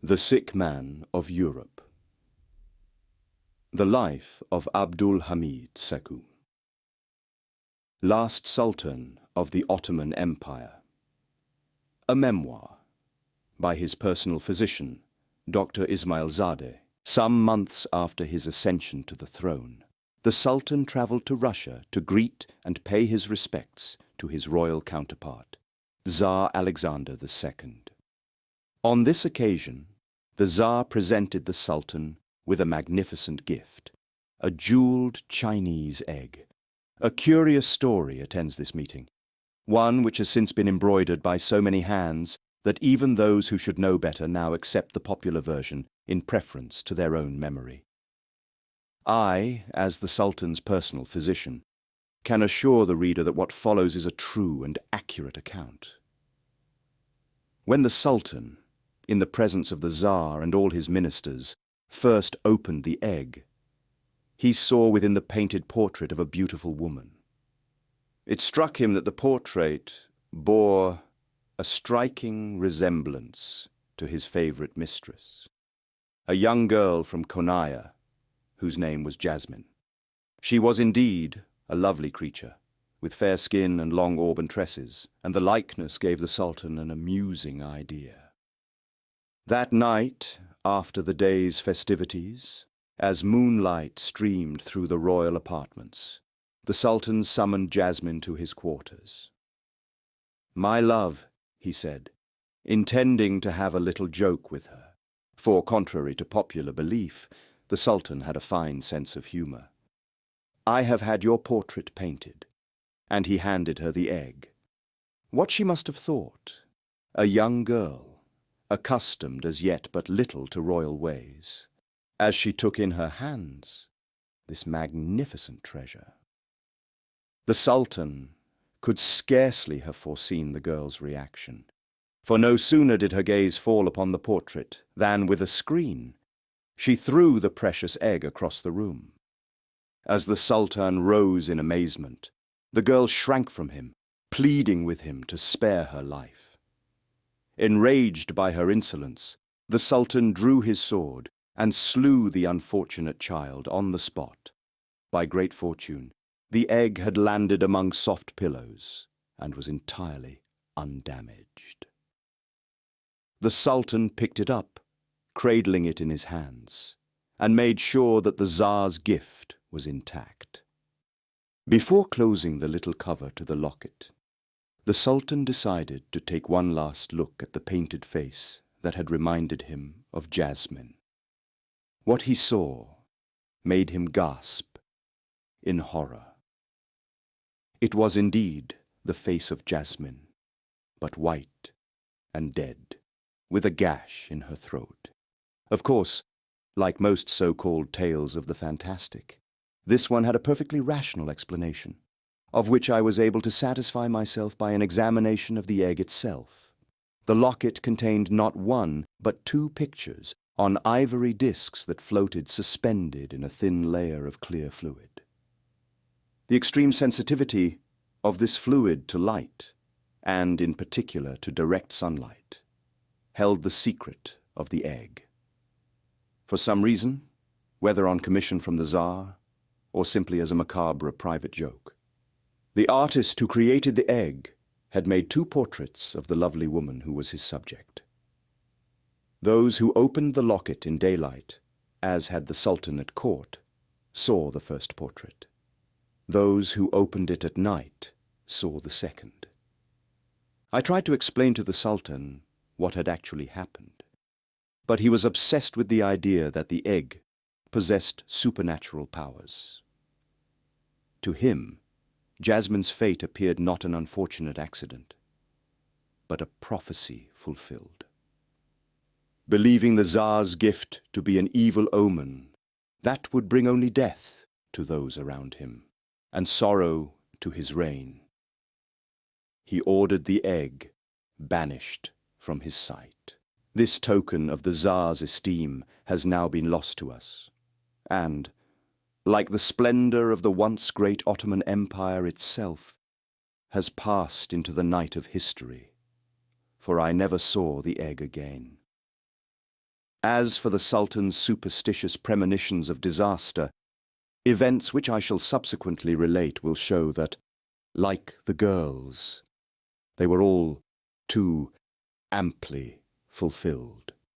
The Sick Man of Europe. The Life of Abdul Hamid Sekou, Last Sultan of the Ottoman Empire. A memoir by his personal physician, Dr. Ismailzadeh. Some months after his ascension to the throne, the Sultan travelled to Russia to greet and pay his respects to his royal counterpart, Tsar Alexander II. On this occasion, the Tsar presented the Sultan with a magnificent gift, a jeweled Chinese egg. A curious story attends this meeting, one which has since been embroidered by so many hands that even those who should know better now accept the popular version in preference to their own memory. I, as the Sultan's personal physician, can assure the reader that what follows is a true and accurate account. When the Sultan, in the presence of the Tsar and all his ministers, first opened the egg, he saw within the painted portrait of a beautiful woman. It struck him that the portrait bore a striking resemblance to his favorite mistress, a young girl from Konya, whose name was Jasmine. She was indeed a lovely creature, with fair skin and long auburn tresses, and the likeness gave the Sultan an amusing idea. That night, after the day's festivities, as moonlight streamed through the royal apartments, the Sultan summoned Jasmine to his quarters. "My love," he said, intending to have a little joke with her, for, contrary to popular belief, the Sultan had a fine sense of humour. "I have had your portrait painted," and he handed her the egg. What she must have thought, a young girl, accustomed as yet but little to royal ways, as she took in her hands this magnificent treasure. The Sultan could scarcely have foreseen the girl's reaction, for no sooner did her gaze fall upon the portrait than, with a scream, she threw the precious egg across the room. As the Sultan rose in amazement, the girl shrank from him, pleading with him to spare her life. Enraged by her insolence, the Sultan drew his sword and slew the unfortunate child on the spot. By great fortune, the egg had landed among soft pillows and was entirely undamaged. The Sultan picked it up, cradling it in his hands, and made sure that the Tsar's gift was intact. Before closing the little cover to the locket, the Sultan decided to take one last look at the painted face that had reminded him of Jasmine. What he saw made him gasp in horror. It was indeed the face of Jasmine, but white and dead, with a gash in her throat. Of course, like most so-called tales of the fantastic, this one had a perfectly rational explanation, of which I was able to satisfy myself by an examination of the egg itself. The locket contained not one, but two pictures on ivory discs that floated suspended in a thin layer of clear fluid. The extreme sensitivity of this fluid to light, and in particular to direct sunlight, held the secret of the egg. For some reason, whether on commission from the Tsar, or simply as a macabre private joke, the artist who created the egg had made two portraits of the lovely woman who was his subject. Those who opened the locket in daylight, as had the Sultan at court, saw the first portrait. Those who opened it at night saw the second. I tried to explain to the Sultan what had actually happened, but he was obsessed with the idea that the egg possessed supernatural powers. To him, Jasmine's fate appeared not an unfortunate accident, but a prophecy fulfilled. Believing the Tsar's gift to be an evil omen, that would bring only death to those around him, and sorrow to his reign, he ordered the egg banished from his sight. This token of the Tsar's esteem has now been lost to us, and, like the splendor of the once great Ottoman Empire itself, has passed into the night of history, for I never saw the egg again. As for the Sultan's superstitious premonitions of disaster, events which I shall subsequently relate will show that, like the girls, they were all too amply fulfilled.